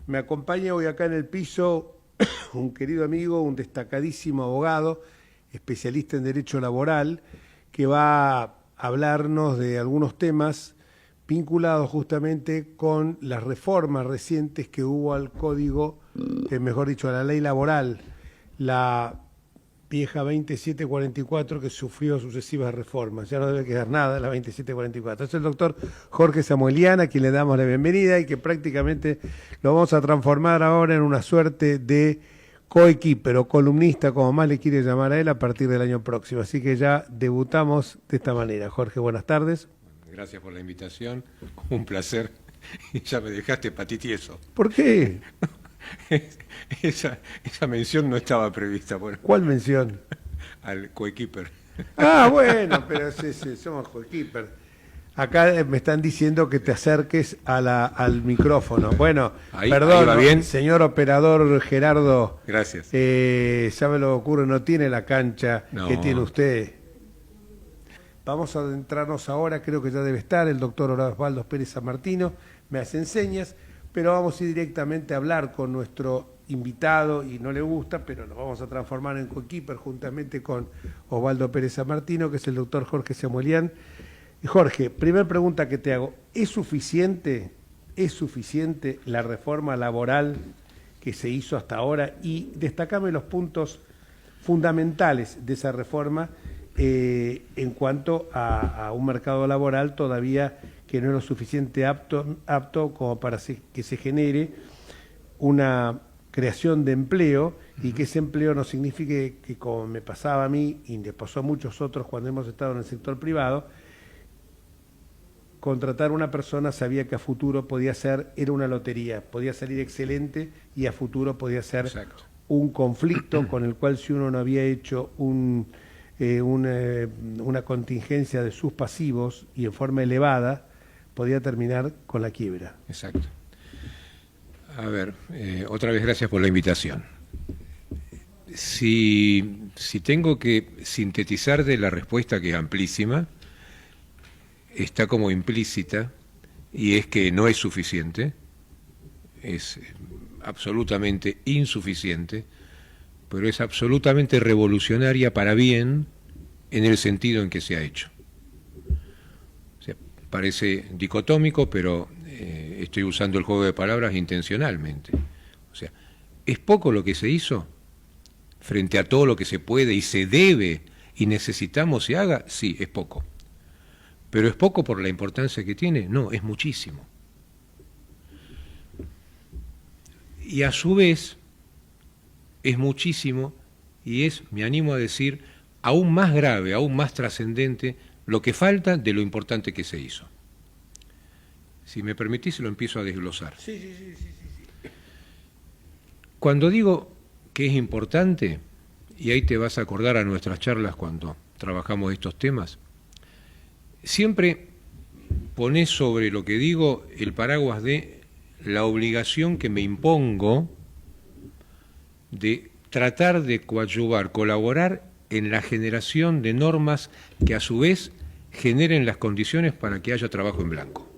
Me acompaña hoy acá en el piso un querido amigo, un destacadísimo abogado, especialista en derecho laboral, que va a hablarnos de algunos temas vinculados justamente con las reformas recientes que hubo al código, mejor dicho, a la ley laboral, la vieja 2744 que sufrió sucesivas reformas. Ya no debe quedar nada la 2744. Es el doctor Jorge Samuelian, a quien le damos la bienvenida y que prácticamente lo vamos a transformar ahora en una suerte de coequiper o columnista, como más le quiere llamar a él, a partir del año próximo. Así que ya debutamos de esta manera. Jorge, buenas tardes. Gracias por la invitación, un placer. Ya me dejaste patitieso. ¿Por qué? Esa mención no estaba prevista. Bueno, ¿Cuál mención? al coequiper. Ah, bueno, pero sí, somos coequiper. Acá me están diciendo que te acerques al micrófono. Bueno, perdón, ahí va bien. Señor operador Gerardo. Gracias. Ya me lo ocurre, no tiene la cancha que tiene usted. Vamos a adentrarnos ahora, creo que ya debe estar el doctor Osvaldo Pérez San Martino, me hace enseñas, pero vamos a ir directamente a hablar con nuestro invitado, y no le gusta, pero nos vamos a transformar en coequiper juntamente con Osvaldo Pérez San Martino, que es el doctor Jorge Samuelian. Jorge, primera pregunta que te hago, ¿es suficiente la reforma laboral que se hizo hasta ahora? Y destacame los puntos fundamentales de esa reforma en cuanto a un mercado laboral todavía que no es lo suficiente apto como para que se genere una creación de empleo y que ese empleo no signifique que, como me pasaba a mí y le pasó a muchos otros cuando hemos estado en el sector privado, contratar a una persona sabía que a futuro era una lotería, podía salir excelente y a futuro podía ser Exacto. un conflicto con el cual, si uno no había hecho una contingencia de sus pasivos y en forma elevada, podía terminar con la quiebra. Exacto. A ver, otra vez gracias por la invitación. Si tengo que sintetizar de la respuesta, que es amplísima, está como implícita, y es que no es suficiente, es absolutamente insuficiente, pero es absolutamente revolucionaria para bien en el sentido en que se ha hecho. O sea, parece dicotómico, pero estoy usando el juego de palabras intencionalmente. O sea, ¿es poco lo que se hizo frente a todo lo que se puede y se debe y necesitamos se haga? Sí, es poco. ¿Pero es poco por la importancia que tiene? No, es muchísimo. Y a su vez, es muchísimo y es, me animo a decir, aún más grave, aún más trascendente, lo que falta de lo importante que se hizo. Si me permitís, lo empiezo a desglosar. Sí. Cuando digo que es importante, y ahí te vas a acordar a nuestras charlas cuando trabajamos estos temas, siempre ponés sobre lo que digo el paraguas de la obligación que me impongo de tratar de coadyuvar, colaborar en la generación de normas que a su vez generen las condiciones para que haya trabajo en blanco.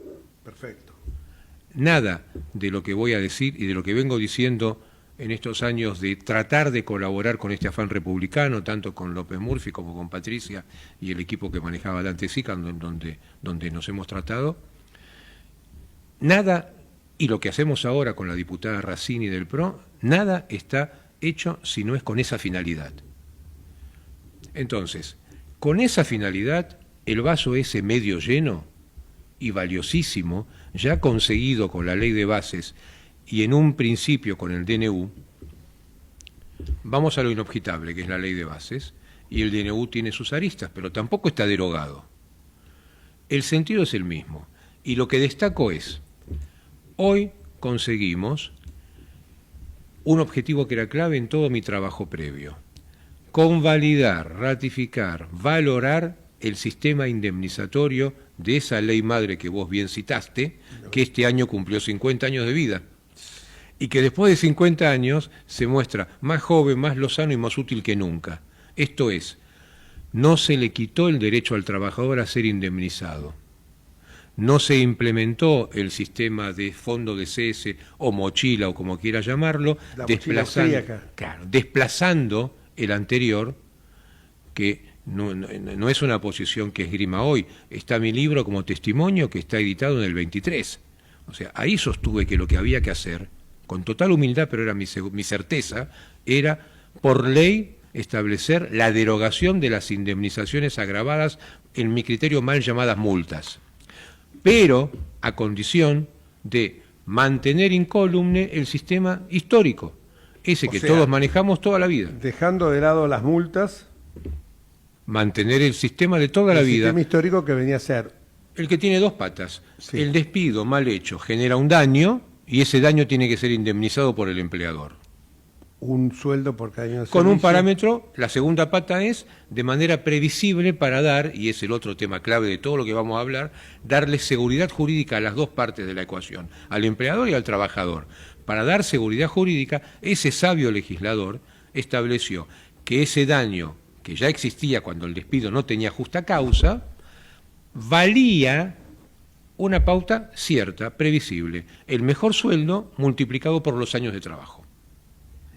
Perfecto. Nada de lo que voy a decir y de lo que vengo diciendo en estos años de tratar de colaborar con este afán republicano, tanto con López Murphy como con Patricia y el equipo que manejaba Dante Sica, donde nos hemos tratado, nada, y lo que hacemos ahora con la diputada Racini del PRO, nada está hecho si no es con esa finalidad. Entonces, con esa finalidad, el vaso ese medio lleno y valiosísimo, ya conseguido con la ley de bases y en un principio con el DNU, vamos a lo inobjetable, que es la ley de bases, y el DNU tiene sus aristas, pero tampoco está derogado. El sentido es el mismo, y lo que destaco es, hoy conseguimos un objetivo que era clave en todo mi trabajo previo: convalidar, ratificar, valorar el sistema indemnizatorio de esa ley madre que vos bien citaste, que este año cumplió 50 años de vida, y que después de 50 años se muestra más joven, más lozano y más útil que nunca. Esto es, no se le quitó el derecho al trabajador a ser indemnizado, no se implementó el sistema de fondo de cese o mochila o como quiera llamarlo, desplazando el anterior, que no es una posición que esgrima hoy. Está mi libro como testimonio, que está editado en el 23. O sea, ahí sostuve que lo que había que hacer, con total humildad, pero era mi certeza, era por ley establecer la derogación de las indemnizaciones agravadas, en mi criterio mal llamadas multas, pero a condición de mantener incólume el sistema histórico, ese que todos manejamos toda la vida. Dejando de lado las multas, mantener el sistema de toda la vida. El sistema histórico que venía a ser el que tiene dos patas. Sí. El despido mal hecho genera un daño y ese daño tiene que ser indemnizado por el empleador. Un sueldo por cada año de con servicio. Un parámetro. La segunda pata es de manera previsible para dar, y es el otro tema clave de todo lo que vamos a hablar, darle seguridad jurídica a las dos partes de la ecuación, al empleador y al trabajador. Para dar seguridad jurídica, ese sabio legislador estableció que ese daño que ya existía cuando el despido no tenía justa causa, valía una pauta cierta, previsible, el mejor sueldo multiplicado por los años de trabajo.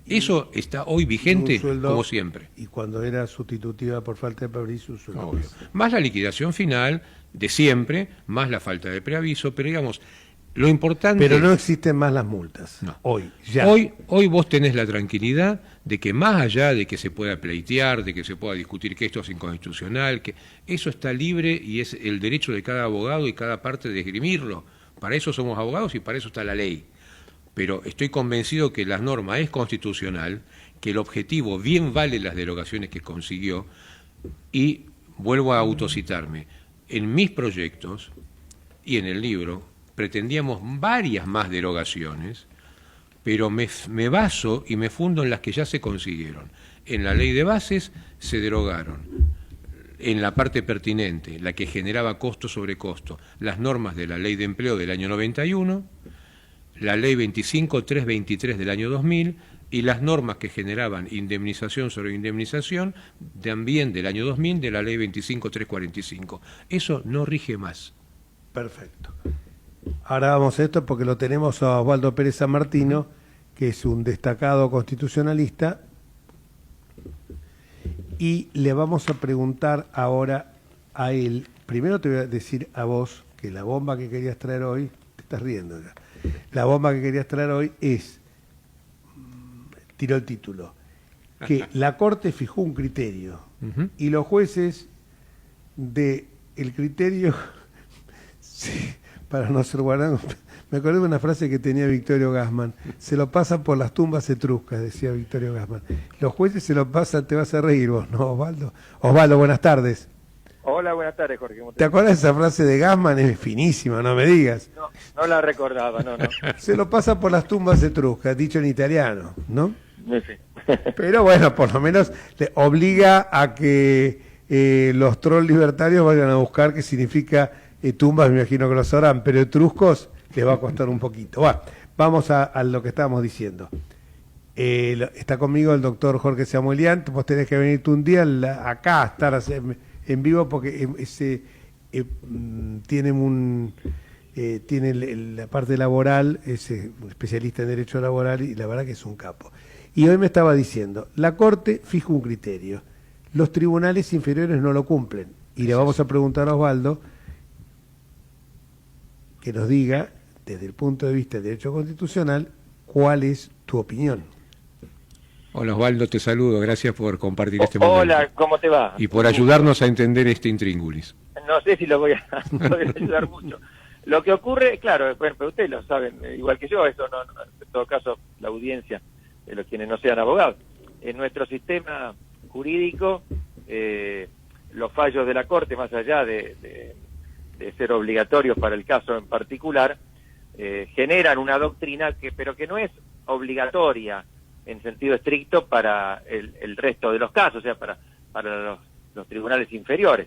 Eso está hoy vigente sueldo, como siempre. Y cuando era sustitutiva por falta de preaviso, un sueldo. Obvio. Más la liquidación final de siempre, más la falta de preaviso, pero digamos, lo importante... Pero no existen más las multas, no. Hoy, ya. Hoy vos tenés la tranquilidad de que más allá de que se pueda pleitear, de que se pueda discutir que esto es inconstitucional, que eso está libre y es el derecho de cada abogado y cada parte de esgrimirlo. Para eso somos abogados y para eso está la ley. Pero estoy convencido que la norma es constitucional, que el objetivo bien vale las derogaciones que consiguió, y vuelvo a autocitarme. En mis proyectos y en el libro pretendíamos varias más derogaciones, pero me baso y me fundo en las que ya se consiguieron. En la ley de bases se derogaron, en la parte pertinente, la que generaba costo sobre costo, las normas de la ley de empleo del año 91, la ley 25.323 del año 2000 y las normas que generaban indemnización sobre indemnización también del año 2000 de la ley 25.345. Eso no rige más. Perfecto. Ahora vamos a esto porque lo tenemos a Osvaldo Pérez San Martino, que es un destacado constitucionalista, y le vamos a preguntar ahora a él. Primero te voy a decir a vos que la bomba que querías traer hoy, te estás riendo ya. La bomba que querías traer hoy es, tiró el título, que la Corte fijó un criterio y los jueces de el criterio, sí, para no ser guardado, me acordé de una frase que tenía Victorio Gassman, se lo pasan por las tumbas etruscas, decía Victorio Gassman. Los jueces se lo pasan, te vas a reír vos, ¿no, Osvaldo? Osvaldo, buenas tardes. Hola, buenas tardes, Jorge. ¿Te acuerdas de esa frase de Gassman? Es finísima, no me digas. No la recordaba, no. Se lo pasa por las tumbas etruscas, dicho en italiano, ¿no? Sí. Pero bueno, por lo menos le obliga a que los trolls libertarios vayan a buscar qué significa tumbas, me imagino que lo sabrán, pero etruscos les va a costar un poquito. Bueno, vamos a lo que estábamos diciendo. Está conmigo el doctor Jorge Samuelian, vos tenés que venirte un día acá a estar en vivo porque tiene la parte laboral, es un especialista en derecho laboral y la verdad que es un capo. Y hoy me estaba diciendo, la Corte fija un criterio, los tribunales inferiores no lo cumplen. Y le vamos a preguntar a Osvaldo que nos diga, desde el punto de vista del derecho constitucional, cuál es tu opinión. Hola Osvaldo, te saludo, gracias por compartir este momento. Hola, ¿cómo te va? Y por ayudarnos a entender este intríngulis. No sé si lo voy a poder ayudar mucho. Lo que ocurre, claro, bueno, pero ustedes lo saben, igual que yo, esto no, en todo caso, la audiencia, de los quienes no sean abogados. En nuestro sistema jurídico, los fallos de la Corte, más allá de ser obligatorios para el caso en particular, generan una doctrina pero que no es obligatoria en sentido estricto para el resto de los casos, o sea, para los tribunales inferiores.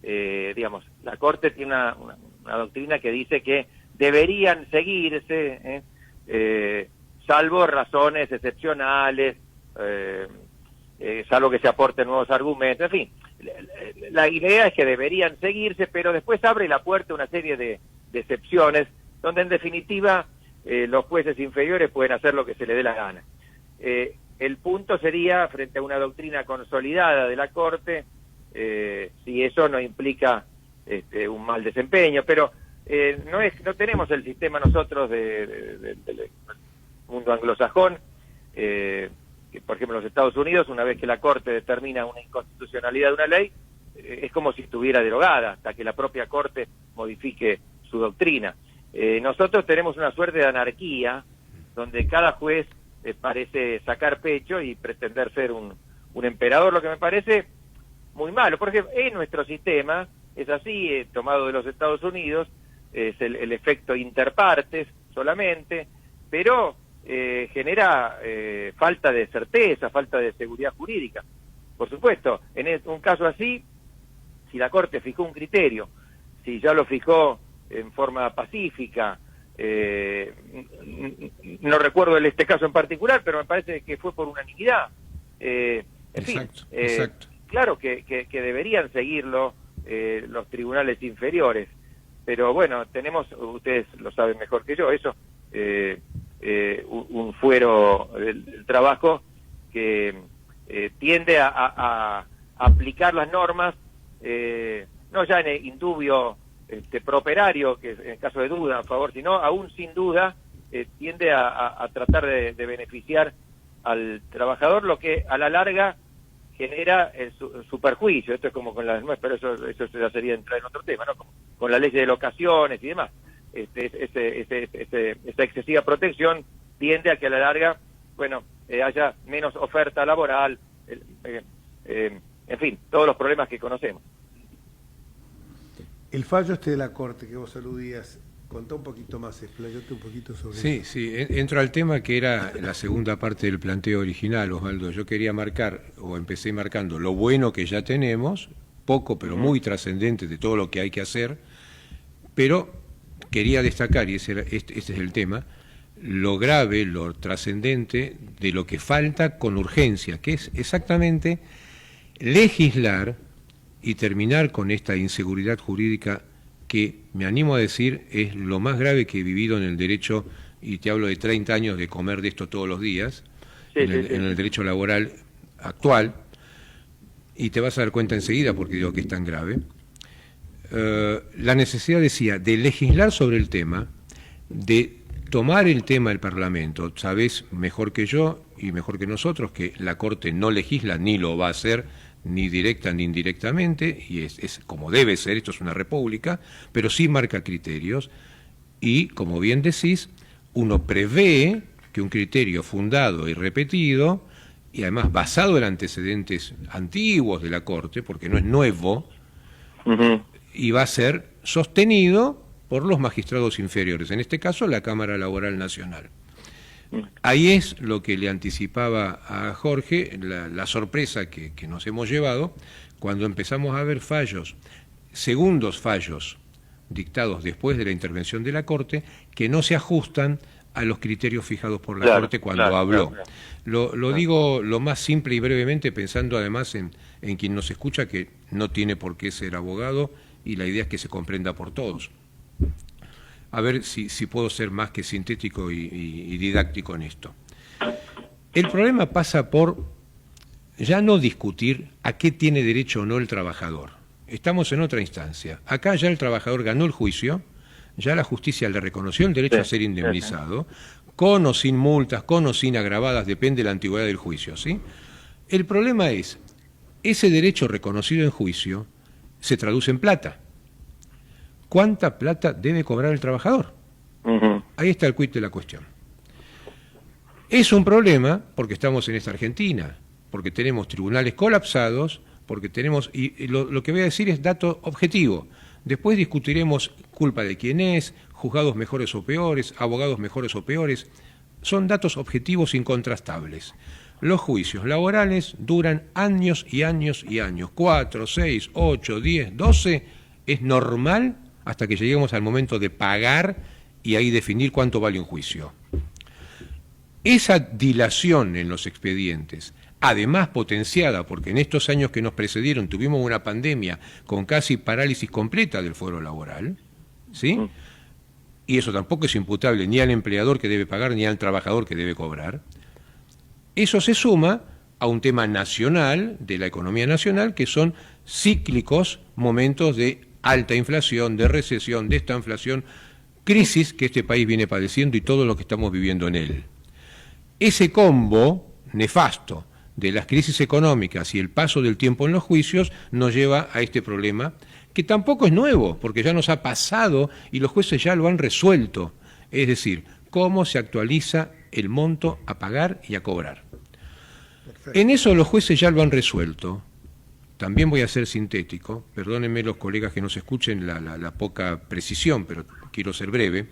Digamos, la Corte tiene una doctrina que dice que deberían seguirse, salvo razones excepcionales, salvo que se aporten nuevos argumentos, en fin, la idea es que deberían seguirse, pero después abre la puerta a una serie de excepciones, donde en definitiva los jueces inferiores pueden hacer lo que se les dé la gana. El punto sería, frente a una doctrina consolidada de la Corte, si eso no implica un mal desempeño, pero no tenemos el sistema nosotros del mundo anglosajón, que por ejemplo en los Estados Unidos, una vez que la Corte determina una inconstitucionalidad de una ley, es como si estuviera derogada hasta que la propia Corte modifique su doctrina. Nosotros tenemos una suerte de anarquía, donde cada juez parece sacar pecho y pretender ser un emperador, lo que me parece muy malo, porque en nuestro sistema es así, tomado de los Estados Unidos, es el efecto interpartes solamente, pero genera falta de certeza, falta de seguridad jurídica. Por supuesto, en un caso así, si la Corte fijó un criterio, si ya lo fijó en forma pacífica, no recuerdo este caso en particular, pero me parece que fue por unanimidad. Exacto. Claro que deberían seguirlo los tribunales inferiores, pero bueno, tenemos, ustedes lo saben mejor que yo, eso, un fuero del trabajo que tiende a aplicar las normas, no ya en indubio properario, que en caso de duda, a favor, sino aún sin duda, tiende a tratar de beneficiar al trabajador, lo que a la larga genera su perjuicio. Esto es como con las nuevas, pero eso ya sería entrar en otro tema, ¿no? Como con la ley de locaciones y demás. Esta excesiva protección tiende a que a la larga, bueno, haya menos oferta laboral, en fin, todos los problemas que conocemos. El fallo de la Corte que vos aludías, contá un poquito más, explayate un poquito sobre eso. Sí, entro al tema que era la segunda parte del planteo original, Osvaldo. Yo quería marcar, o empecé marcando, lo bueno que ya tenemos, poco pero muy trascendente de todo lo que hay que hacer, pero quería destacar, y este es el tema, lo grave, lo trascendente de lo que falta con urgencia, que es exactamente legislar y terminar con esta inseguridad jurídica que, me animo a decir, es lo más grave que he vivido en el derecho, y te hablo de 30 años de comer de esto todos los días, en el derecho laboral actual, y te vas a dar cuenta enseguida porque digo que es tan grave. La necesidad, decía, de legislar sobre el tema, de tomar el tema del Parlamento. Sabés mejor que yo y mejor que nosotros que la Corte no legisla ni lo va a hacer, ni directa ni indirectamente, y es como debe ser, esto es una república, pero sí marca criterios, y como bien decís, uno prevé que un criterio fundado y repetido, y además basado en antecedentes antiguos de la Corte, porque no es nuevo, y va a ser sostenido por los magistrados inferiores, en este caso la Cámara Laboral Nacional. Ahí es lo que le anticipaba a Jorge, la sorpresa que nos hemos llevado cuando empezamos a ver fallos, segundos fallos dictados después de la intervención de la Corte, que no se ajustan a los criterios fijados por la Corte cuando habló. Lo digo lo más simple y brevemente, pensando además en quien nos escucha, que no tiene por qué ser abogado, y la idea es que se comprenda por todos. A ver si puedo ser más que sintético y didáctico en esto. El problema pasa por ya no discutir a qué tiene derecho o no el trabajador. Estamos en otra instancia. Acá ya el trabajador ganó el juicio, ya la justicia le reconoció el derecho a ser indemnizado, con o sin multas, con o sin agravadas, depende de la antigüedad del juicio, ¿sí? El problema es, ese derecho reconocido en juicio se traduce en plata. ¿Cuánta plata debe cobrar el trabajador? Ahí está el quid de la cuestión. Es un problema porque estamos en esta Argentina, porque tenemos tribunales colapsados, porque tenemos, y lo que voy a decir es dato objetivo. Después discutiremos culpa de quién es, juzgados mejores o peores, abogados mejores o peores. Son datos objetivos incontrastables. Los juicios laborales duran años y años y años. 4, 6, 8, 10, 12. Es normal hasta que lleguemos al momento de pagar y ahí definir cuánto vale un juicio. Esa dilación en los expedientes, además potenciada, porque en estos años que nos precedieron tuvimos una pandemia con casi parálisis completa del fuero laboral, ¿sí? Y eso tampoco es imputable ni al empleador que debe pagar ni al trabajador que debe cobrar. Eso se suma a un tema nacional, de la economía nacional, que son cíclicos momentos de alta inflación, de recesión, de estanflación, crisis que este país viene padeciendo y todo lo que estamos viviendo en él. Ese combo nefasto de las crisis económicas y el paso del tiempo en los juicios nos lleva a este problema, que tampoco es nuevo, porque ya nos ha pasado y los jueces ya lo han resuelto. Es decir, cómo se actualiza el monto a pagar y a cobrar. Perfecto. En eso los jueces ya lo han resuelto. También voy a ser sintético, perdónenme los colegas que nos escuchen la poca precisión, pero quiero ser breve.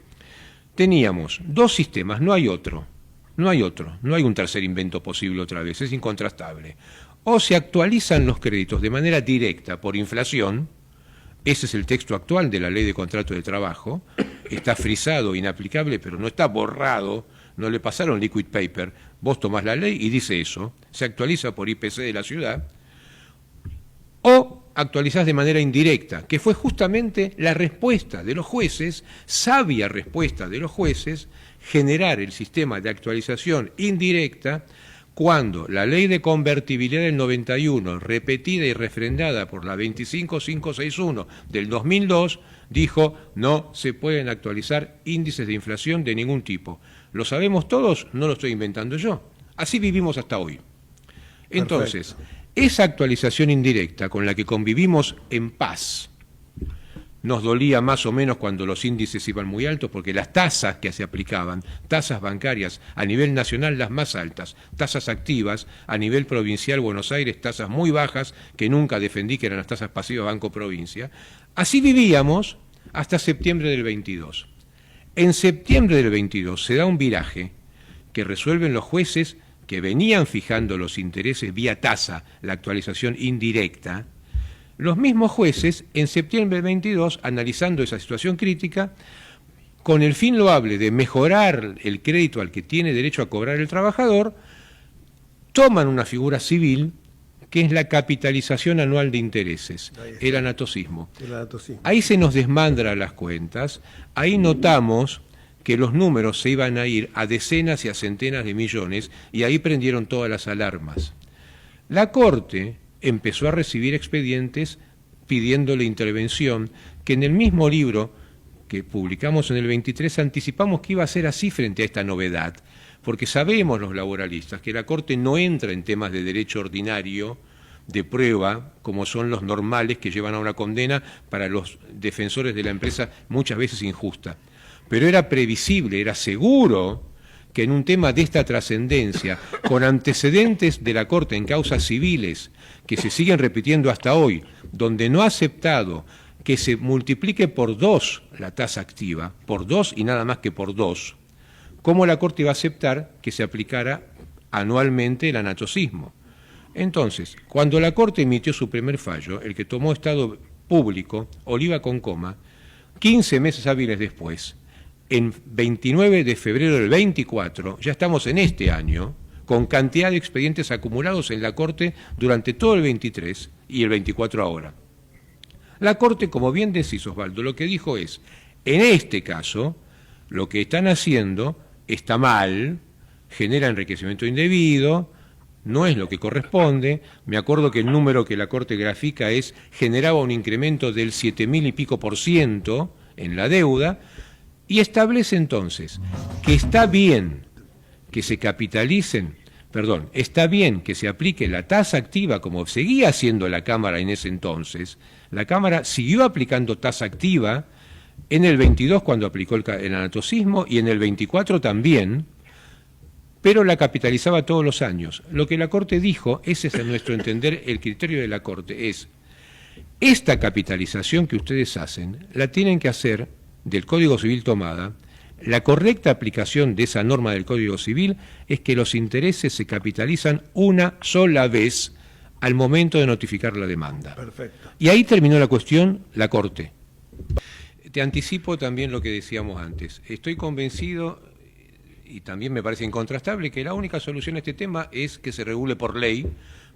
Teníamos dos sistemas, no hay otro. No hay un tercer invento posible otra vez, es incontrastable. O se actualizan los créditos de manera directa por inflación, ese es el texto actual de la Ley de Contrato de Trabajo, está frisado, inaplicable, pero no está borrado, no le pasaron liquid paper, vos tomás la ley y dice eso, se actualiza por IPC de la ciudad, o actualizás de manera indirecta, que fue justamente la respuesta de los jueces, sabia respuesta de los jueces, generar el sistema de actualización indirecta cuando la ley de convertibilidad del 91, repetida y refrendada por la 25561 del 2002, dijo no se pueden actualizar índices de inflación de ningún tipo. ¿Lo sabemos todos? No lo estoy inventando yo. Así vivimos hasta hoy. Entonces, perfecto. Esa actualización indirecta con la que convivimos en paz, nos dolía más o menos cuando los índices iban muy altos, porque las tasas que se aplicaban, tasas bancarias a nivel nacional las más altas, tasas activas a nivel provincial Buenos Aires, tasas muy bajas, que nunca defendí que eran las tasas pasivas Banco Provincia. Así vivíamos hasta septiembre del 22. En septiembre del 22 se da un viraje que resuelven los jueces que venían fijando los intereses vía tasa, la actualización indirecta. Los mismos jueces, en septiembre del 22, analizando esa situación crítica, con el fin loable de mejorar el crédito al que tiene derecho a cobrar el trabajador, toman una figura civil que es la capitalización anual de intereses, el anatocismo. Ahí se nos desmandran las cuentas, ahí notamos que los números se iban a ir a decenas y a centenas de millones, y ahí prendieron todas las alarmas. La Corte empezó a recibir expedientes pidiéndole intervención, que en el mismo libro que publicamos en el 23 anticipamos que iba a ser así frente a esta novedad, porque sabemos los laboralistas que la Corte no entra en temas de derecho ordinario, de prueba, como son los normales que llevan a una condena para los defensores de la empresa muchas veces injusta. Pero era previsible, era seguro que en un tema de esta trascendencia, con antecedentes de la Corte en causas civiles que se siguen repitiendo hasta hoy, donde no ha aceptado que se multiplique por 2 la tasa activa, por 2 y nada más que por 2, ¿cómo la Corte iba a aceptar que se aplicara anualmente el anatocismo? Entonces, cuando la Corte emitió su primer fallo, el que tomó estado público, Oliva con coma, 15 meses hábiles después, en 29 de febrero del 24, ya estamos en este año, con cantidad de expedientes acumulados en la Corte durante todo el 23 y el 24 ahora. La Corte, como bien decís, Osvaldo, lo que dijo es, en este caso, lo que están haciendo está mal, genera enriquecimiento indebido, no es lo que corresponde. Me acuerdo que el número que la Corte grafica generaba un incremento del 7.000 y pico % en la deuda, y establece entonces que está bien que se capitalicen, está bien que se aplique la tasa activa como seguía haciendo la Cámara en ese entonces. La Cámara siguió aplicando tasa activa en el 22 cuando aplicó el anatocismo y en el 24 también, pero la capitalizaba todos los años. Lo que la Corte dijo, ese es a nuestro entender el criterio de la Corte, es esta capitalización que ustedes hacen, la tienen que hacer del Código Civil tomada. La correcta aplicación de esa norma del Código Civil es que los intereses se capitalizan una sola vez al momento de notificar la demanda. Perfecto. Y ahí terminó la cuestión, la Corte. Te anticipo también lo que decíamos antes. Estoy convencido, y también me parece incontrastable, que la única solución a este tema es que se regule por ley.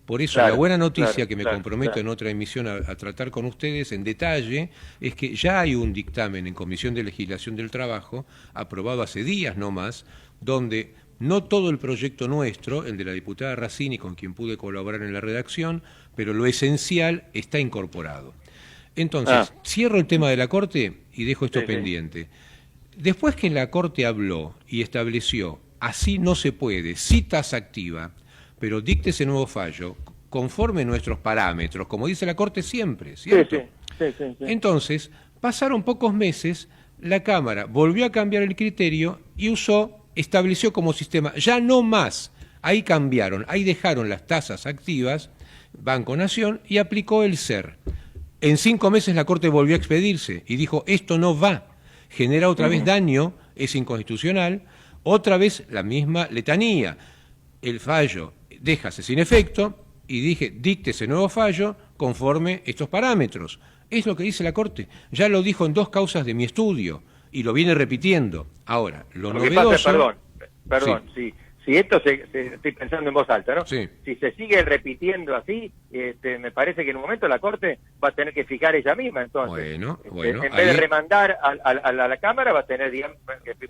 Por eso Claro, la buena noticia claro, que me claro, comprometo claro. en otra emisión a tratar con ustedes en detalle es que ya hay un dictamen en Comisión de Legislación del Trabajo, aprobado hace días no más, donde no todo el proyecto nuestro, el de la diputada Racini, con quien pude colaborar en la redacción, pero lo esencial está incorporado. Entonces, cierro el tema de la Corte y dejo esto Sí, sí. pendiente. Después que la Corte habló y estableció, así no se puede, sí tasa activa, pero dicte ese nuevo fallo conforme nuestros parámetros, como dice la Corte siempre, Sí, ¿cierto? sí. Entonces, pasaron pocos meses, la Cámara volvió a cambiar el criterio y estableció como sistema, ya no más, ahí cambiaron, ahí dejaron las tasas activas, Banco Nación, y aplicó el SER. En 5 meses la Corte volvió a expedirse y dijo, esto no va, genera otra vez daño, es inconstitucional, otra vez la misma letanía. El fallo déjase sin efecto y dije, dicte ese nuevo fallo conforme estos parámetros. Es lo que dice la Corte. Ya lo dijo en 2 causas de mi estudio y lo viene repitiendo. Ahora, lo Lo que novedoso... pasa, perdón, si esto estoy pensando en voz alta, ¿no? Sí. Si se sigue repitiendo así, me parece que en un momento la Corte va a tener que fijar ella misma, entonces. Bueno, en vez de remandar a la Cámara, va a tener, digamos,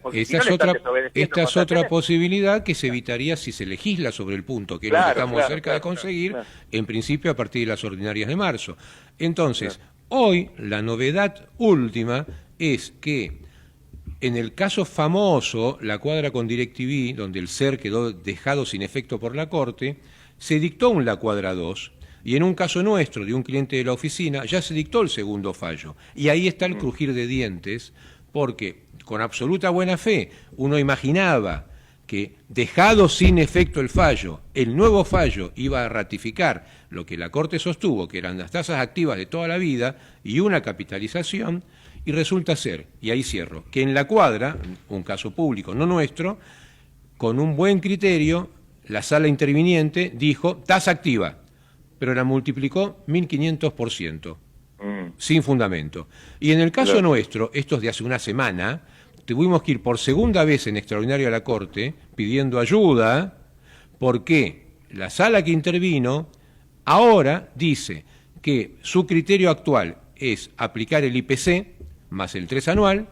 porque si Esta no es le están otra, desobedeciendo esta es otra constantemente. posibilidad que se evitaría si se legisla sobre el punto, que es lo que estamos cerca de conseguir, en principio a partir de las ordinarias de marzo. Entonces, hoy la novedad última es que en el caso famoso, la cuadra con DirecTV, donde el SER quedó dejado sin efecto por la Corte, se dictó un la cuadra 2, y en un caso nuestro, de un cliente de la oficina, ya se dictó el segundo fallo. Y ahí está el crujir de dientes, porque con absoluta buena fe uno imaginaba que, dejado sin efecto el fallo, el nuevo fallo iba a ratificar lo que la Corte sostuvo, que eran las tasas activas de toda la vida y una capitalización. Y resulta ser, y ahí cierro, que en la cuadra, un caso público, no nuestro, con un buen criterio, la sala interviniente dijo tasa activa, pero la multiplicó 1500%, sin fundamento. Y en el caso nuestro, esto es de hace una semana, tuvimos que ir por segunda vez en extraordinario a la Corte pidiendo ayuda, porque la sala que intervino ahora dice que su criterio actual es aplicar el IPC, más el 3 anual,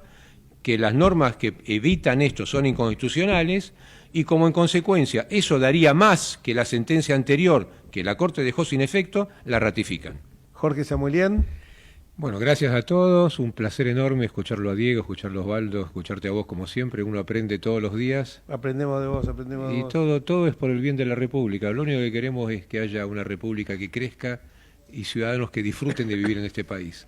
que las normas que evitan esto son inconstitucionales y como en consecuencia eso daría más que la sentencia anterior que la Corte dejó sin efecto, la ratifican. Jorge Samuelian. Bueno, gracias a todos, un placer enorme escucharlo a Diego, escucharlo a Osvaldo, escucharte a vos como siempre, uno aprende todos los días. Aprendemos de vos, aprendemos de Y vos. todo es por el bien de la República, lo único que queremos es que haya una República que crezca y ciudadanos que disfruten de vivir en este país.